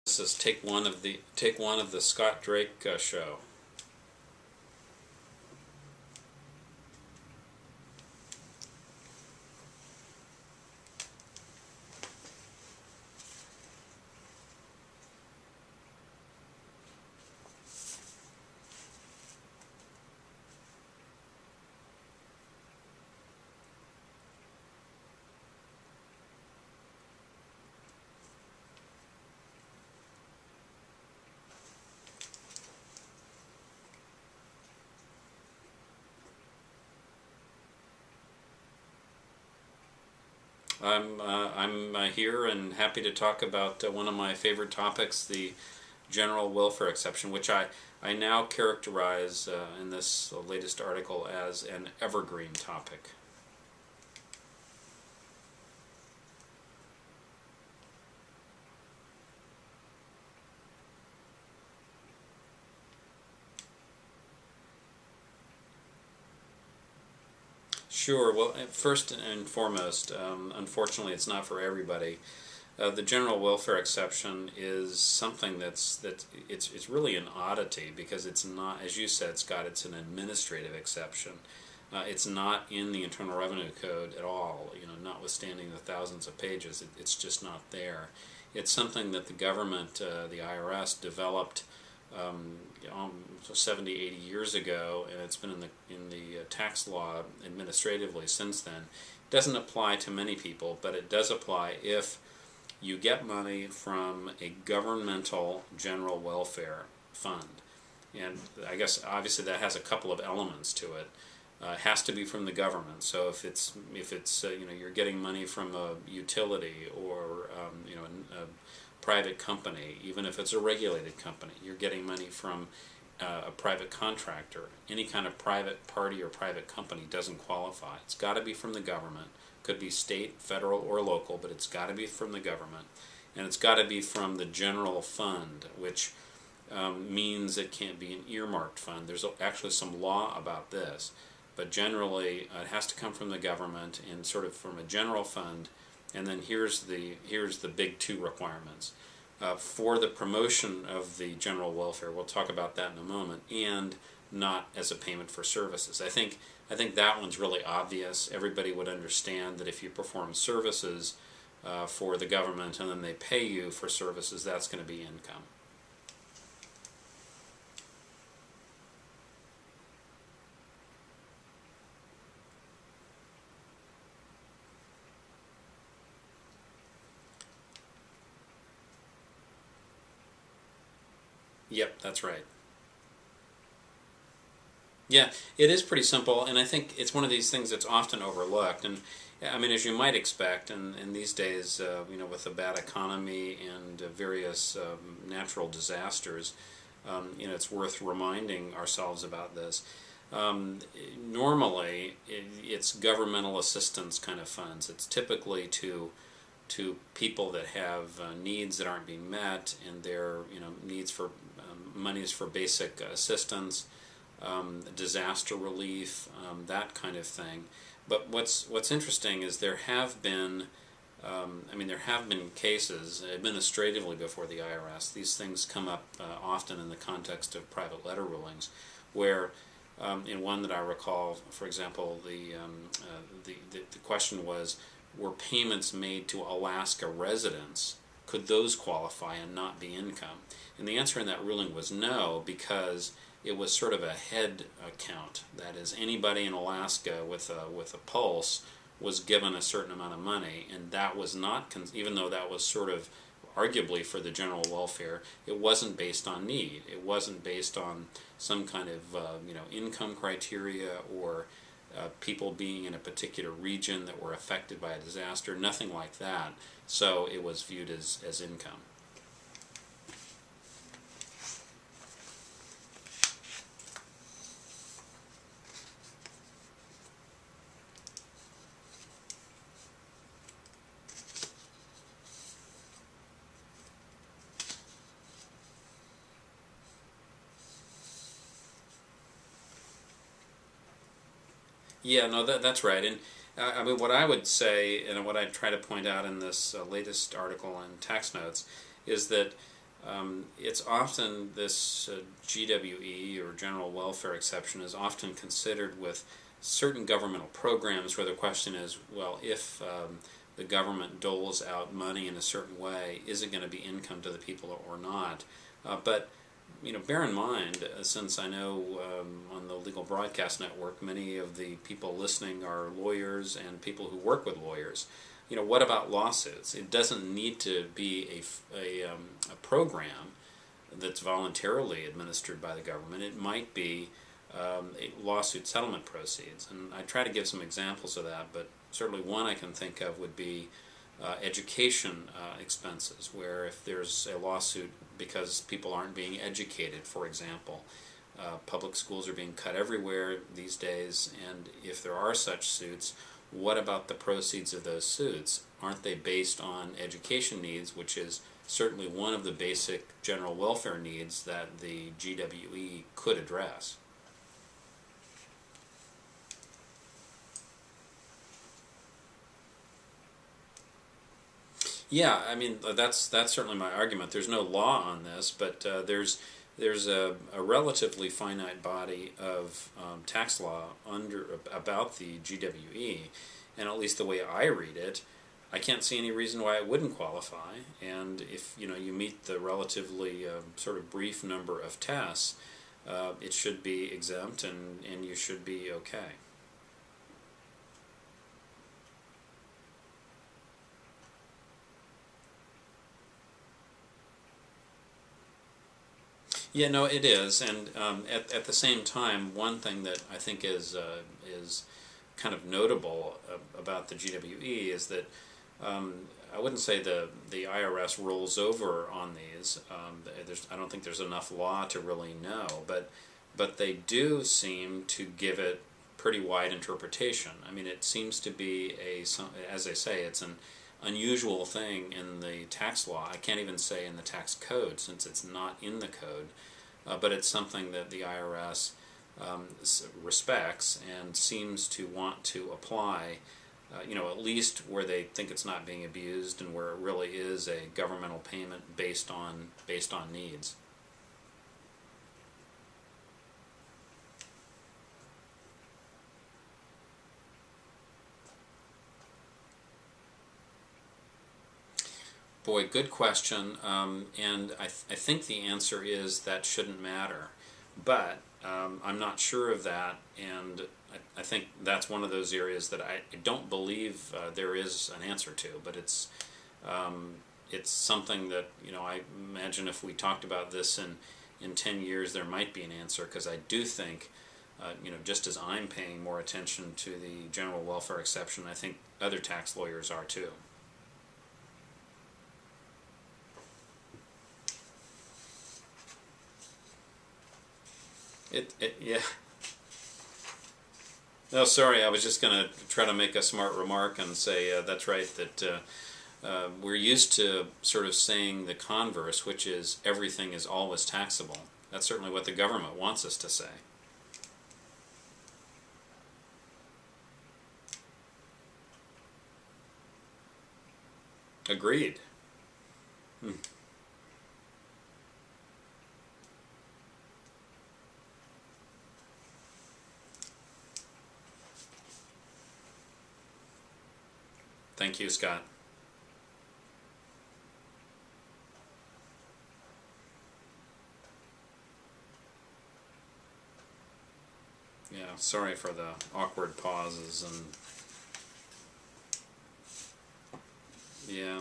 This is take one of the Scott Drake show. I'm here and happy to talk about one of my favorite topics, the general welfare exception, which I now characterize in this latest article as an evergreen topic. Sure. Well, first and foremost, unfortunately, it's not for everybody. The general welfare exception is something it's really an oddity because it's not, as you said, Scott, it's an administrative exception. It's not in the Internal Revenue Code at all. Notwithstanding the thousands of pages, it's just not there. It's something that the government, the IRS, developed um, 70, 80 years ago, and it's been in the tax law administratively since then. It doesn't apply to many people, but it does apply if you get money from a governmental general welfare fund. And I guess obviously that has a couple of elements to it. It has to be from the government. So if it's you're getting money from a utility or a private company, even if it's a regulated company, you're getting money from a private contractor. Any kind of private party or private company doesn't qualify. It's got to be from the government. Could be state, federal, or local, but it's got to be from the government, and it's got to be from the general fund, which means it can't be an earmarked fund. There's actually some law about this, but generally it has to come from the government and sort of from a general fund. And then here's the big two requirements for the promotion of the general welfare. We'll talk about that in a moment, and not as a payment for services. I think that one's really obvious. Everybody would understand that if you perform services for the government and then they pay you for services, that's going to be income. Yep, that's right. Yeah, it is pretty simple, and I think it's one of these things that's often overlooked. And I mean, as you might expect, and these days, with the bad economy and various natural disasters, it's worth reminding ourselves about this. Um, Normally, it's governmental assistance kind of funds. It's typically to people that have needs that aren't being met, and their needs for monies for basic assistance, disaster relief, that kind of thing. But what's interesting is there have been cases administratively before the IRS. These things come up often in the context of private letter rulings, where in one that I recall, for example, the question was, were payments made to Alaska residents, could those qualify and not be income? And the answer in that ruling was no, because it was sort of a head count. That is, anybody in Alaska with a pulse was given a certain amount of money, and that was not, even though that was sort of arguably for the general welfare, it wasn't based on need. It wasn't based on some kind of income criteria or people being in a particular region that were affected by a disaster, nothing like that. So it was viewed as income. Yeah, no, that's right. And I mean, what I would say, and what I try to point out in this latest article in Tax Notes, is that It's often this GWE or general welfare exception is often considered with certain governmental programs where the question is, well, if the government doles out money in a certain way, is it going to be income to the people or not? But bear in mind, since I know on the Legal Broadcast Network, many of the people listening are lawyers and people who work with lawyers. What about lawsuits? It doesn't need to be a program that's voluntarily administered by the government. It might be lawsuit settlement proceeds. And I try to give some examples of that, but certainly one I can think of would be education expenses, where if there's a lawsuit because people aren't being educated, for example, public schools are being cut everywhere these days, and if there are such suits, what about the proceeds of those suits? Aren't they based on education needs, which is certainly one of the basic general welfare needs that the GWE could address? Yeah, I mean that's certainly my argument. There's no law on this, but there's a relatively finite body of tax law about the GWE, and at least the way I read it, I can't see any reason why it wouldn't qualify. And if you meet the relatively sort of brief number of tests, it should be exempt, and you should be okay. Yeah, no, it is, and at the same time, one thing that I think is kind of notable about the GWE is that I wouldn't say the IRS rolls over on these. I don't think there's enough law to really know, but they do seem to give it pretty wide interpretation. I mean, it seems to be as I say, it's an unusual thing in the tax law. I can't even say in the tax code since it's not in the code, but it's something that the IRS respects and seems to want to apply, at least where they think it's not being abused and where it really is a governmental payment based on needs. Boy, good question, and I think the answer is that shouldn't matter, but I'm not sure of that, and I think that's one of those areas that I don't believe there is an answer to, but it's something that I imagine if we talked about this in 10 years there might be an answer, because I do think just as I'm paying more attention to the general welfare exception, I think other tax lawyers are too. Yeah. No, sorry, I was just going to try to make a smart remark and say that's right, that we're used to sort of saying the converse, which is everything is always taxable. That's certainly what the government wants us to say. Agreed. Hmm. Thank you, Scott. Yeah, sorry for the awkward pauses and yeah.